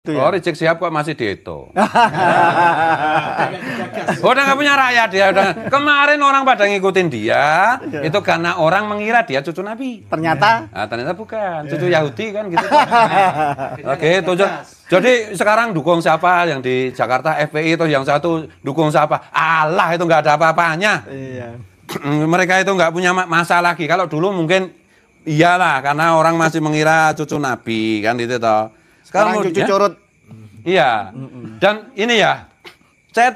Oh, Rizik Syihab kok masih dihitung. Udah nggak punya rakyat dia. Udah. Kemarin orang pada ngikutin dia, itu karena orang mengira dia cucu Nabi. Ternyata? Nah, ternyata bukan. Cucu Yahudi kan gitu. Oke, itu. Jadi sekarang dukung siapa yang di Jakarta FPI itu yang satu dukung siapa? Allah itu nggak ada apa-apanya. Iya. Mereka itu nggak punya masalah lagi. Kalau dulu mungkin iyalah karena orang masih mengira cucu Nabi kan itu toh. Sekarang cucu curut. Iya. Dan ini ya, saya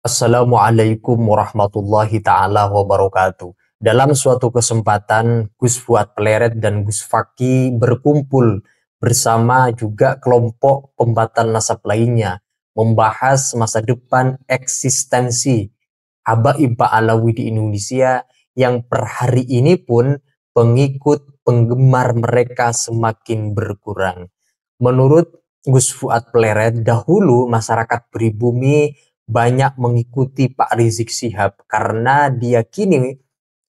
Assalamualaikum warahmatullahi ta'ala wabarakatuh. Dalam suatu kesempatan, Gus Fuad Pleret dan Gus Fakih berkumpul bersama juga kelompok pembatal nasab lainnya, membahas masa depan eksistensi Habaib Ba'alawi di Indonesia yang per hari ini pun penggemar mereka semakin berkurang. Menurut Gus Fuad Pleret, dahulu masyarakat pribumi banyak mengikuti Pak Rizik Syihab karena diyakini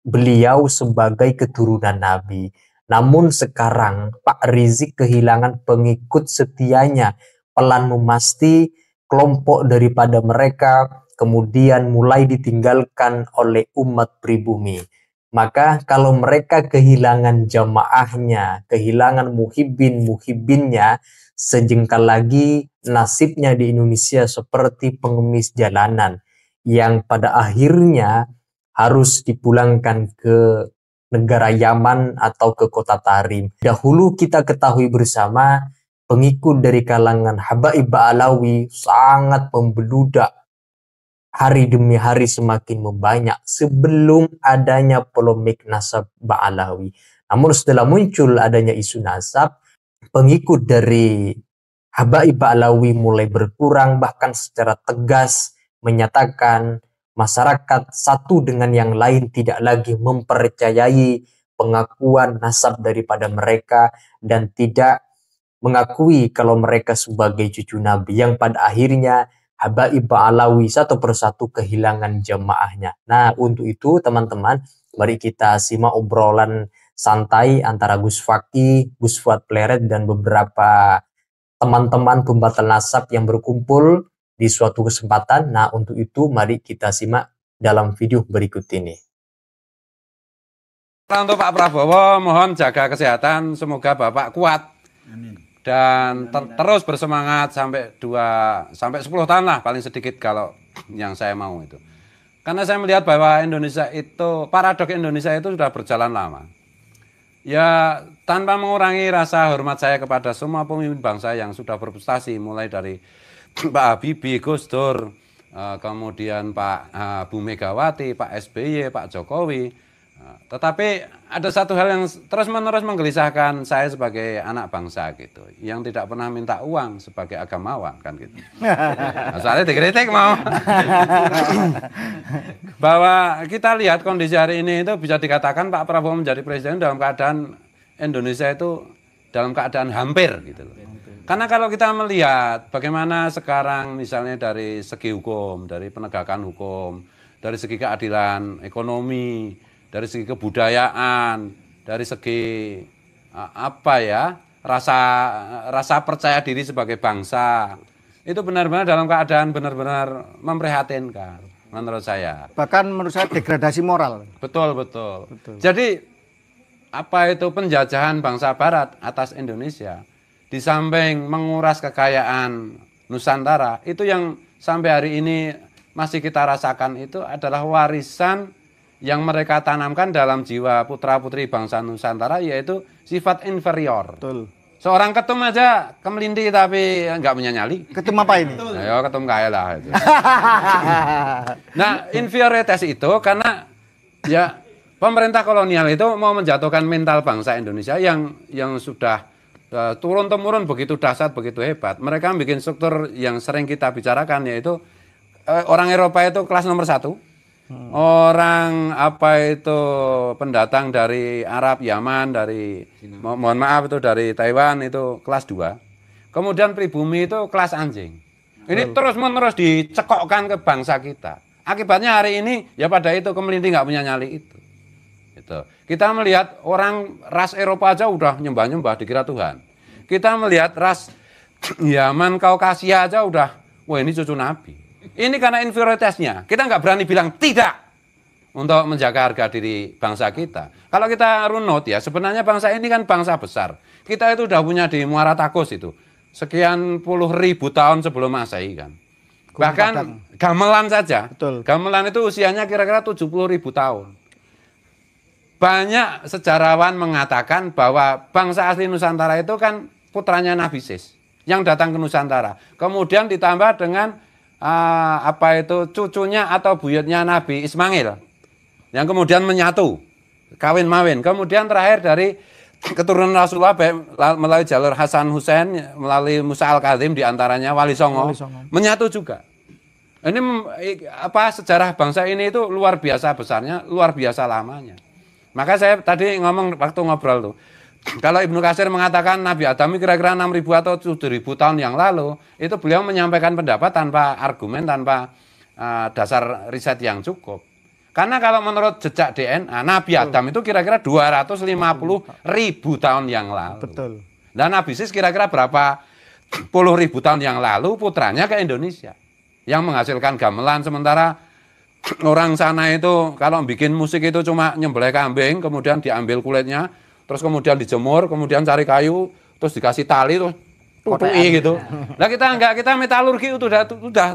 beliau sebagai keturunan Nabi. Namun sekarang Pak Rizik kehilangan pengikut setianya, pelan memasti kelompok daripada mereka kemudian mulai ditinggalkan oleh umat pribumi. Maka kalau mereka kehilangan jamaahnya, kehilangan muhibbinnya, sejengkal lagi nasibnya di Indonesia seperti pengemis jalanan yang pada akhirnya harus dipulangkan ke negara Yaman atau ke kota Tarim. Dahulu kita ketahui bersama pengikut dari kalangan Habaib Ba'alawi sangat membeludak, hari demi hari semakin membanyak sebelum adanya polemik nasab Ba'alawi. Namun setelah muncul adanya isu nasab, pengikut dari Habaib Ba'alawi mulai berkurang, bahkan secara tegas menyatakan masyarakat satu dengan yang lain tidak lagi mempercayai pengakuan nasab daripada mereka dan tidak mengakui kalau mereka sebagai cucu Nabi, yang pada akhirnya Habaib Ba'alawi satu persatu kehilangan jamaahnya. Nah, untuk itu teman-teman, mari kita simak obrolan santai antara Gus Fakih, Gus Fuad Pleret dan beberapa teman-teman pembatal nasab yang berkumpul di suatu kesempatan. Nah, untuk itu mari kita simak dalam video berikut ini. untuk Pak Prabowo, mohon jaga kesehatan, semoga Bapak kuat. Amin. Dan terus bersemangat sampai 10 tahun lah paling sedikit kalau yang saya mau itu. Karena saya melihat bahwa Indonesia itu, paradok Indonesia itu sudah berjalan lama. Ya, tanpa mengurangi rasa hormat saya kepada semua pemimpin bangsa yang sudah berprestasi, mulai dari Pak Habibie, Gus Dur, kemudian Pak Bu Megawati, Pak SBY, Pak Jokowi. Tetapi ada satu hal yang terus-menerus menggelisahkan saya sebagai anak bangsa gitu, yang tidak pernah minta uang sebagai agamawan kan gitu. Nah, soalnya dikritik mau. Bahwa kita lihat kondisi hari ini itu bisa dikatakan Pak Prabowo menjadi presiden dalam keadaan Indonesia itu dalam keadaan hampir gitu loh. Karena kalau kita melihat bagaimana sekarang misalnya dari segi hukum, dari penegakan hukum, dari segi keadilan ekonomi, dari segi kebudayaan, dari segi rasa percaya diri sebagai bangsa, itu benar-benar dalam keadaan benar-benar memprihatinkan menurut saya. Bahkan menurut saya degradasi moral. Betul. Jadi apa itu penjajahan bangsa Barat atas Indonesia, di samping menguras kekayaan Nusantara, itu yang sampai hari ini masih kita rasakan itu adalah warisan yang mereka tanamkan dalam jiwa putra-putri bangsa Nusantara, yaitu sifat inferior. Betul. Seorang ketum aja kemelindi tapi nggak punya nyali. Ketum apa ini? Ayo ketum kaya lah itu. Nah, inferioritas itu karena ya pemerintah kolonial itu mau menjatuhkan mental bangsa Indonesia yang sudah turun-temurun begitu dahsyat, begitu hebat. Mereka bikin struktur yang sering kita bicarakan, yaitu orang Eropa itu kelas nomor 1. Orang pendatang dari Arab, Yaman, dari mohon maaf itu dari Taiwan itu kelas 2. Kemudian pribumi itu kelas anjing. Ini terus-menerus dicekokkan ke bangsa kita. Akibatnya hari ini ya pada itu kemelinti nggak punya nyali itu. Gitu. Kita melihat orang ras Eropa aja udah nyembah-nyembah dikira Tuhan. Kita melihat ras Yaman, Kaukasia aja udah, wah ini cucu Nabi. Ini karena inferioritasnya. Kita nggak berani bilang tidak untuk menjaga harga diri bangsa kita. Kalau kita runut ya, sebenarnya bangsa ini kan bangsa besar. Kita itu udah punya di Muara Takus itu. Sekian puluh ribu tahun sebelum Masehi kan. Bahkan gamelan saja. Betul. Gamelan itu usianya kira-kira 70.000 tahun. Banyak sejarawan mengatakan bahwa bangsa asli Nusantara itu kan putranya Nabi Sis yang datang ke Nusantara. Kemudian ditambah dengan cucunya atau buyutnya Nabi Ismail yang kemudian menyatu, kawin-mawin. Kemudian terakhir dari keturunan Rasulullah melalui jalur Hasan Hussein, melalui Musa Al-Kadzim diantaranya Wali Songo, menyatu juga. Ini sejarah bangsa ini itu luar biasa besarnya, luar biasa lamanya. Maka saya tadi ngomong waktu ngobrol tuh, kalau Ibnu Katsir mengatakan Nabi Adam kira-kira 6.000 atau 7.000 tahun yang lalu, itu beliau menyampaikan pendapat tanpa argumen, tanpa dasar riset yang cukup. Karena kalau menurut jejak DNA, Nabi Adam itu kira-kira 250.000 tahun yang lalu. Betul. Dan Nabi Sis kira-kira berapa puluh ribu tahun yang lalu putranya ke Indonesia. Yang menghasilkan gamelan, sementara orang sana itu kalau bikin musik itu cuma nyembelih kambing, kemudian diambil kulitnya, terus kemudian dijemur, kemudian cari kayu, terus dikasih tali, terus tutui gitu. Nah kita enggak, kita metalurgi itu udah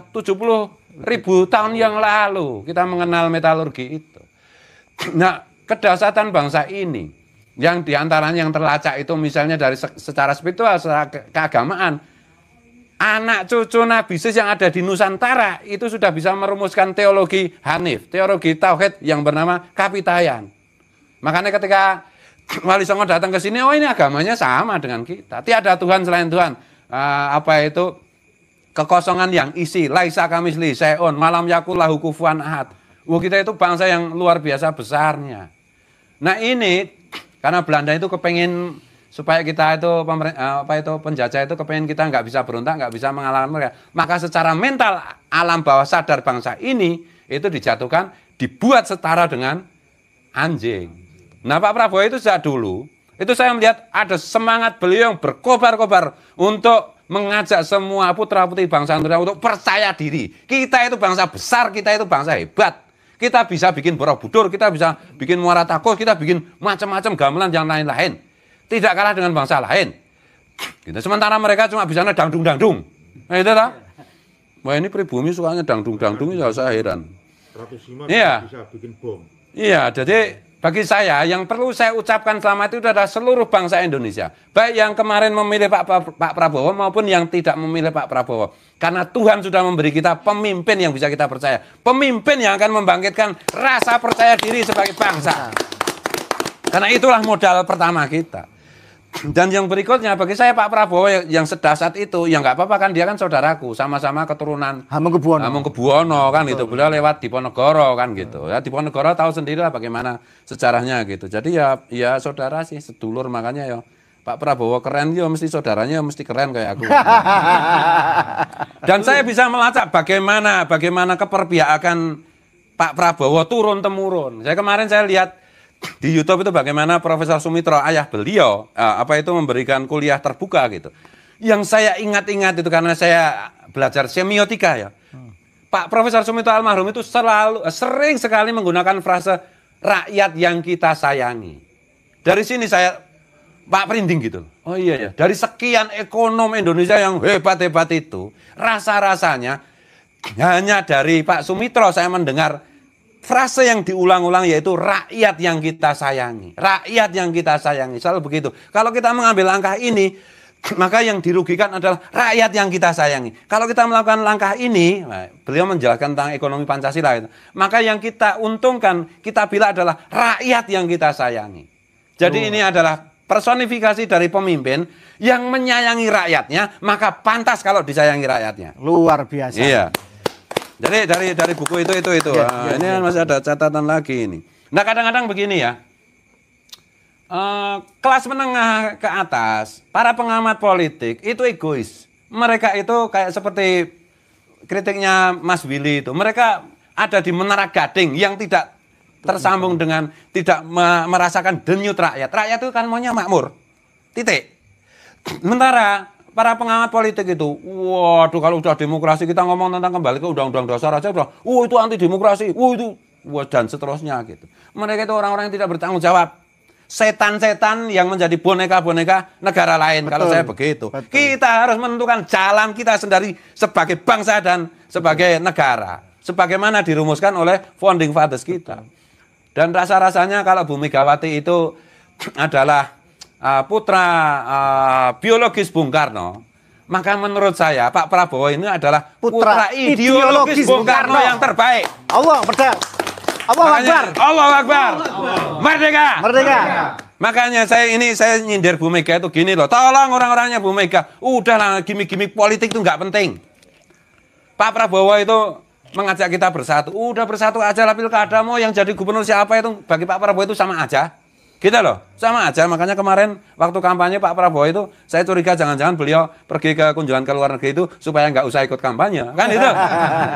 70.000 tahun yang lalu kita mengenal metalurgi itu. Nah kedahsyatan bangsa ini yang diantaranya yang terlacak itu misalnya dari secara spiritual, secara keagamaan, anak cucu Nabi Sis yang ada di Nusantara itu sudah bisa merumuskan teologi Hanif, teologi Tauhid yang bernama Kapitayan. Makanya ketika Wali Songo datang ke sini, oh ini agamanya sama dengan kita. Tiada Tuhan selain Tuhan. Kekosongan yang isi, laisa kamisli seon, malam yakullahu kufuwan ahad. Wah kita itu bangsa yang luar biasa besarnya. Nah ini karena Belanda itu kepengen supaya kita itu penjajah itu kepengen kita nggak bisa berontak, nggak bisa mengalahkan mereka. Maka secara mental alam bawah sadar bangsa ini itu dijatuhkan, dibuat setara dengan anjing. Nah Pak Prabowo itu sejak dulu itu saya melihat ada semangat beliau yang berkobar-kobar untuk mengajak semua putra-putri bangsa Indonesia untuk percaya diri. Kita itu bangsa besar, kita itu bangsa hebat. Kita bisa bikin Borobudur, kita bisa bikin Muara Takus, kita bikin macam-macam gamelan yang lain-lain. Tidak kalah dengan bangsa lain. Gitu. Sementara mereka cuma bisa dangdung-dangdung. Nah itu tak? Wah ini pribumi sukanya dangdung-dangdung, ya saya heran. Iya. Bisa bikin bom. Iya, jadi bagi saya yang perlu saya ucapkan selamat itu adalah seluruh bangsa Indonesia. Baik yang kemarin memilih Pak Prabowo maupun yang tidak memilih Pak Prabowo. Karena Tuhan sudah memberi kita pemimpin yang bisa kita percaya. Pemimpin yang akan membangkitkan rasa percaya diri sebagai bangsa. Karena itulah modal pertama kita. Dan yang berikutnya bagi saya Pak Prabowo yang sedasat itu, ya nggak apa-apa kan dia kan saudaraku, sama-sama keturunan Hamengkubuwono kan gitu. Beliau lewat Diponegoro kan gitu. Ya Diponegoro tahu sendirilah bagaimana sejarahnya gitu. Jadi ya saudara sih, sedulur, makanya ya Pak Prabowo keren ya mesti saudaranya mesti keren kayak aku. Dan saya bisa melacak bagaimana keperpihakan Pak Prabowo turun temurun. Kemarin saya lihat di YouTube itu bagaimana Profesor Sumitro, ayah beliau, memberikan kuliah terbuka gitu. Yang saya ingat-ingat itu karena saya belajar semiotika ya. Pak Profesor Sumitro almarhum itu sering sekali menggunakan frase rakyat yang kita sayangi. Dari sini saya Pak Perinding gitu. Oh iya ya, dari sekian ekonom Indonesia yang hebat-hebat itu, rasa-rasanya hanya dari Pak Sumitro saya mendengar frase yang diulang-ulang yaitu rakyat yang kita sayangi. Rakyat yang kita sayangi. Selalu begitu. Kalau kita mengambil langkah ini, maka yang dirugikan adalah rakyat yang kita sayangi. Kalau kita melakukan langkah ini, beliau menjelaskan tentang ekonomi Pancasila itu, maka yang kita untungkan, kita bilang adalah rakyat yang kita sayangi. Jadi ini adalah personifikasi dari pemimpin yang menyayangi rakyatnya, maka pantas kalau disayangi rakyatnya. Luar biasa. Iya. Jadi dari buku itu. Ini kan masih ada catatan lagi ini. Nah kadang-kadang begini ya, kelas menengah ke atas, para pengamat politik itu egois. Mereka itu kayak seperti kritiknya Mas Willy itu. Mereka ada di Menara Gading yang tidak tersambung dengan tidak merasakan denyut rakyat. Rakyat itu kan maunya makmur. Titik. Sementara para pengamat politik itu, waduh kalau udah demokrasi kita ngomong tentang kembali ke undang-undang dasar aja udah, itu anti demokrasi, itu, dan seterusnya gitu. Mereka itu orang-orang yang tidak bertanggung jawab. Setan-setan yang menjadi boneka-boneka negara lain. Kalau saya begitu. Betul. Kita harus menentukan jalan kita sendiri sebagai bangsa dan sebagai negara. Sebagaimana dirumuskan oleh founding fathers kita. Dan rasa-rasanya kalau Bu Megawati itu adalah putra biologis Bung Karno, maka menurut saya Pak Prabowo ini adalah putra ideologis Bung Karno yang terbaik. Allah benar. Allah Akbar. Allah Akbar. Merdeka. Merdeka. Makanya saya nyindir Bu Mega itu gini loh. Tolong orang-orangnya Bu Mega. Udahlah gimmick-gimmick politik itu nggak penting. Pak Prabowo itu mengajak kita bersatu. Udah bersatu aja lah pilkada, mau yang jadi gubernur siapa itu bagi Pak Prabowo itu sama aja. Gitu loh, sama aja. Makanya kemarin waktu kampanye Pak Prabowo itu saya curiga jangan-jangan beliau pergi ke kunjungan ke luar negeri itu supaya nggak usah ikut kampanye, kan itu.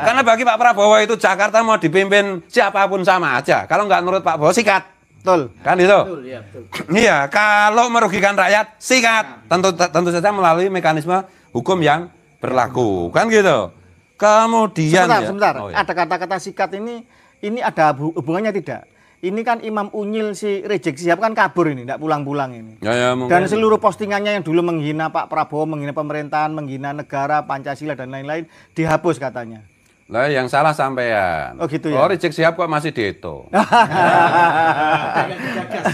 Karena bagi Pak Prabowo itu Jakarta mau dipimpin siapapun sama aja. Kalau nggak nurut Pak Prabowo sikat. Betul. Kan itu. Betul, iya, betul. Iya, kalau merugikan rakyat sikat. Tentu saja melalui mekanisme hukum yang berlaku, kan gitu. Kemudian sebentar. Oh, ya. Ada kata-kata sikat ini ada hubungannya tidak? Ini kan Imam Unyil si Rizik Syihab kan kabur ini, tidak pulang-pulang ini. Ya, dan seluruh postingannya yang dulu menghina Pak Prabowo, menghina pemerintahan, menghina negara, Pancasila dan lain-lain dihapus katanya. Lah yang salah sampean. Oh gitu ya. Oh Rizik Syihab kok masih dihitung.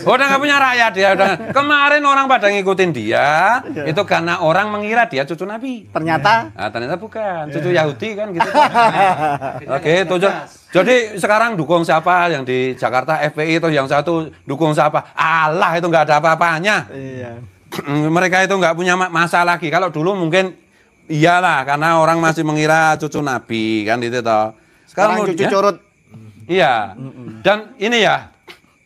Udah nggak punya rakyat dia. Kemarin orang pada ngikutin dia, itu karena orang mengira dia cucu Nabi. Ternyata? Nah, ternyata bukan, cucu Yahudi kan gitu. Oke, jadi sekarang dukung siapa yang di Jakarta FPI itu yang satu dukung siapa? Allah itu nggak ada apa-apanya. Iya. Mereka itu nggak punya masa lagi. Kalau dulu mungkin iyalah, karena orang masih mengira cucu Nabi kan itu toh. Sekarang cucu curut. Iya. Dan ini ya,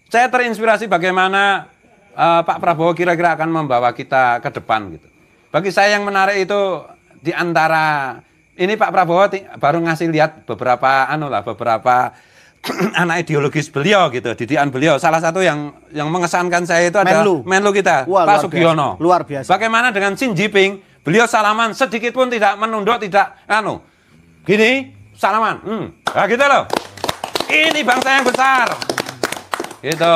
saya terinspirasi bagaimana Pak Prabowo kira-kira akan membawa kita ke depan gitu. Bagi saya yang menarik itu di antara ini Pak Prabowo baru ngasih lihat beberapa beberapa anak ideologis beliau gitu, didikan beliau. Salah satu yang mengesankan saya itu adalah Menlu kita, Pak Sugiono. Luar biasa. Bagaimana dengan Xi Jinping? Beliau salaman sedikit pun tidak menunduk, tidak gini salaman. Nah gitu loh. Ini bangsa yang besar. Gitu.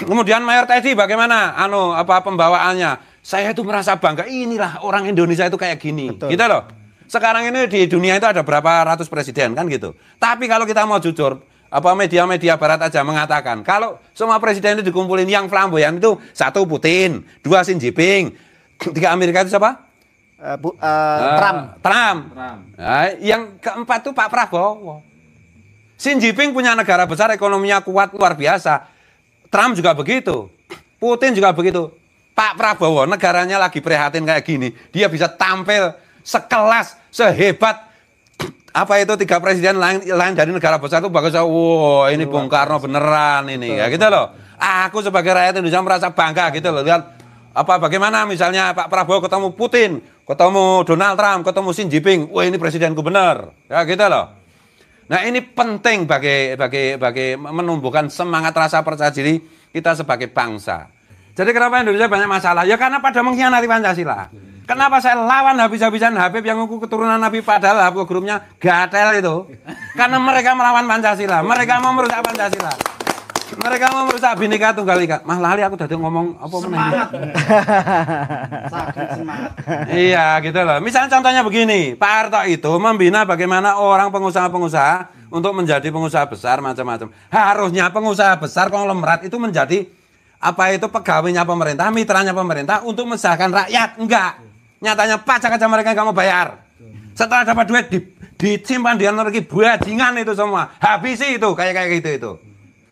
Kemudian Mayor Teddy bagaimana pembawaannya? Saya itu merasa bangga, inilah orang Indonesia itu kayak gini. Betul. Gitu loh. Sekarang ini di dunia itu ada berapa ratus presiden kan gitu. Tapi kalau kita mau jujur, media-media barat aja mengatakan kalau semua presiden itu dikumpulin yang flamboyan itu 1 Putin, 2 Xi Jinping, 3 Amerika itu siapa? Trump. Nah, yang keempat itu Pak Prabowo. Xi Jinping punya negara besar, ekonominya kuat luar biasa. Trump juga begitu. Putin juga begitu. Pak Prabowo negaranya lagi prihatin kayak gini, dia bisa tampil sekelas, sehebat 3 presiden lain dari negara besar itu bagus. Wow, ini Bung Karno beneran ini. Ya gitu loh. Aku sebagai rakyat Indonesia merasa bangga gitu loh. Lihat bagaimana misalnya Pak Prabowo ketemu Putin, ketemu Donald Trump, ketemu Xi Jinping, wah ini presidenku benar, ya gitu loh. Nah ini penting bagi menumbuhkan semangat rasa percaya diri kita sebagai bangsa. Jadi kenapa Indonesia banyak masalah? Ya karena pada mengkhianati Pancasila. Kenapa saya lawan habis-habisan Habib yang ngaku keturunan Nabi padahal grupnya gatel itu? Karena mereka melawan Pancasila, mereka mau merusak Pancasila. Mereka mau merusak Bhinneka Tunggal Ika. Mah lali aku tadi ngomong apa semangat. Semangat. Iya gitu loh. Misalnya contohnya begini, Pak Harto itu membina bagaimana orang pengusaha-pengusaha untuk menjadi pengusaha besar macam-macam. Harusnya pengusaha besar konglomerat itu menjadi pegawainya pemerintah, mitranya pemerintah untuk mengusahakan rakyat. Enggak. Nyatanya pajak aja mereka nggak mau bayar. Setelah dapat duit disimpan di luar negeri, bajingan itu semua. Habisi itu kayak gitu itu.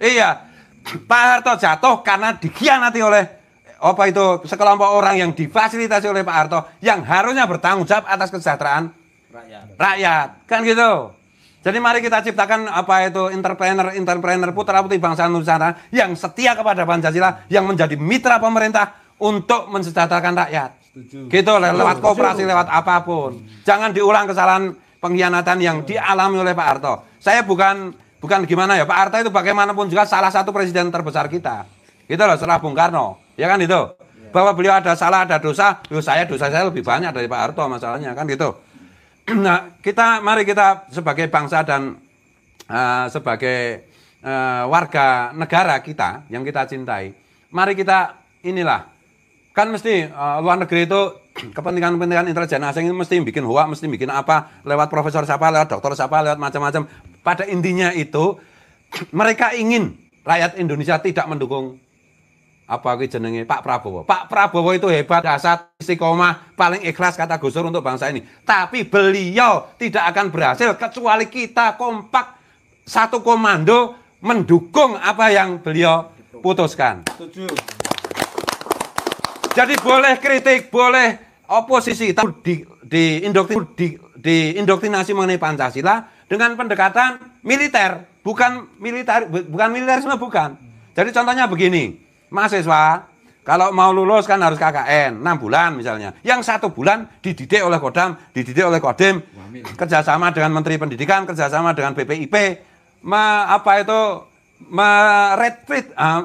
Iya, Pak Harto jatuh karena dikhianati oleh sekelompok orang yang difasilitasi oleh Pak Harto yang harusnya bertanggung jawab atas kesejahteraan rakyat. Kan gitu. Jadi mari kita ciptakan entrepreneur putra-putri bangsa Nusantara yang setia kepada Pancasila, yang menjadi mitra pemerintah untuk mensejahterakan rakyat. Gitu lewat kooperasi, lewat apapun. Jangan diulang kesalahan pengkhianatan yang dialami oleh Pak Harto. Saya bukan gimana ya, Pak Harto itu bagaimanapun juga salah satu presiden terbesar kita. Gitu loh, setelah Bung Karno. Ya kan itu. Bahwa beliau ada salah, ada dosa, dosa saya lebih banyak dari Pak Harto masalahnya kan gitu. Nah, mari kita sebagai bangsa dan sebagai warga negara kita yang kita cintai, mari kita inilah, kan mesti luar negeri itu kepentingan intelijen asing itu mesti bikin hoax, mesti bikin apa, lewat profesor siapa, lewat dokter siapa, lewat macam-macam. Pada intinya itu mereka ingin rakyat Indonesia tidak mendukung apa jenenge Pak Prabowo. Pak Prabowo itu hebat, dasar istiqomah, paling ikhlas kata Gus Dur untuk bangsa ini. Tapi beliau tidak akan berhasil kecuali kita kompak satu komando mendukung apa yang beliau putuskan. Setuju. Jadi boleh kritik, boleh oposisi, tapi diindoktrinasi mengenai Pancasila dengan pendekatan militer, bukan militerisme, bukan. Jadi contohnya begini. Mahasiswa, kalau mau lulus kan harus KKN, 6 bulan misalnya. Yang 1 bulan dididik oleh Kodam, dididik oleh Kodim, kerjasama dengan Menteri Pendidikan, kerjasama dengan BPIP,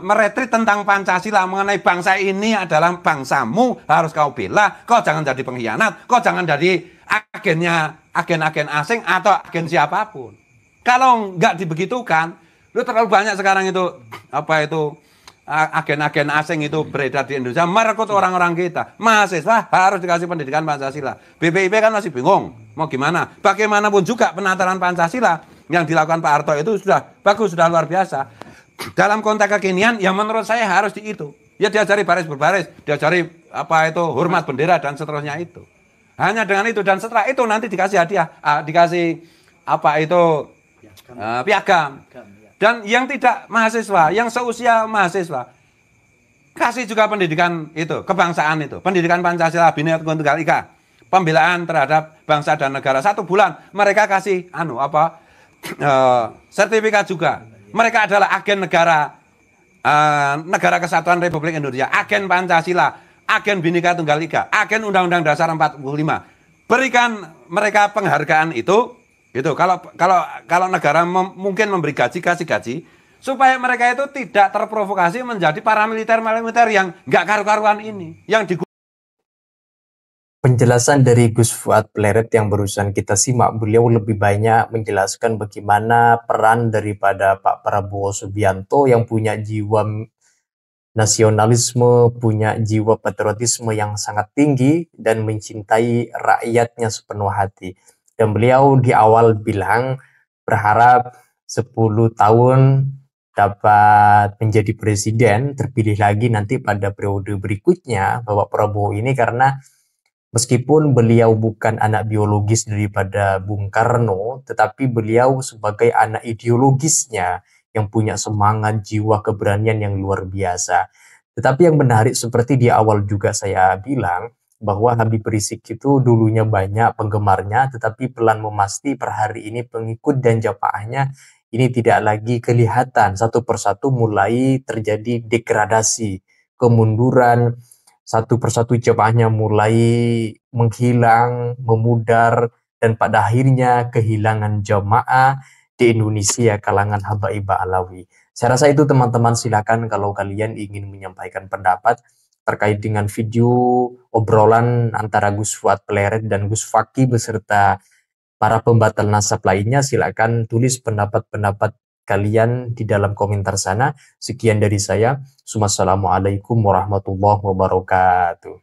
meretreat tentang Pancasila, mengenai bangsa ini adalah bangsamu, harus kau bela, kau jangan jadi pengkhianat, kau jangan jadi agen asing atau agen siapapun. Kalau nggak dibegitukan, lu terlalu banyak sekarang itu, agen-agen asing itu beredar di Indonesia, merekrut orang-orang kita. Mahasiswa harus dikasih pendidikan Pancasila. BPIP kan masih bingung, mau gimana? Bagaimanapun juga penataran Pancasila yang dilakukan Pak Harto itu sudah bagus, sudah luar biasa. Dalam konteks kekinian, yang menurut saya harus itu. Ya diajari baris berbaris, diajari hormat bendera dan seterusnya itu. Hanya dengan itu dan setelah itu nanti dikasih hadiah, dikasih piagam. Dan yang tidak mahasiswa, yang seusia mahasiswa, kasih juga pendidikan itu, kebangsaan itu, pendidikan Pancasila, Bhinneka Tunggal Ika, pembelaan terhadap bangsa dan negara 1 bulan, mereka kasih sertifikat juga. Mereka adalah agen negara Kesatuan Republik Indonesia, agen Pancasila, agen Bhinneka Tunggal Ika, agen Undang-Undang Dasar 45. Berikan mereka penghargaan itu. Gitu. Kalau negara mungkin memberi kasih gaji supaya mereka itu tidak terprovokasi menjadi paramiliter yang nggak karu-karuan ini, yang Penjelasan dari Gus Fuad Pleret yang barusan kita simak, beliau lebih banyak menjelaskan bagaimana peran daripada Pak Prabowo Subianto yang punya jiwa nasionalisme, punya jiwa patriotisme yang sangat tinggi dan mencintai rakyatnya sepenuh hati. Dan beliau di awal bilang berharap 10 tahun dapat menjadi presiden, terpilih lagi nanti pada periode berikutnya Bapak Prabowo ini, karena meskipun beliau bukan anak biologis daripada Bung Karno, tetapi beliau sebagai anak ideologisnya yang punya semangat, jiwa, keberanian yang luar biasa. Tetapi yang menarik seperti di awal juga saya bilang, bahwa Habib Rizik itu dulunya banyak penggemarnya, tetapi pelan memasti per hari ini pengikut dan jamaahnya ini tidak lagi kelihatan. Satu persatu mulai terjadi degradasi, kemunduran, satu persatu jamaahnya mulai menghilang, memudar, dan pada akhirnya kehilangan jamaah di Indonesia kalangan Habaib Alawi. Saya rasa itu teman-teman, silakan kalau kalian ingin menyampaikan pendapat terkait dengan video obrolan antara Gus Fuad Pleret dan Gus Fakih beserta para pembatal nasab lainnya, silakan tulis pendapat-pendapat kalian di dalam komentar sana. Sekian dari saya. Wassalamualaikum warahmatullahi wabarakatuh.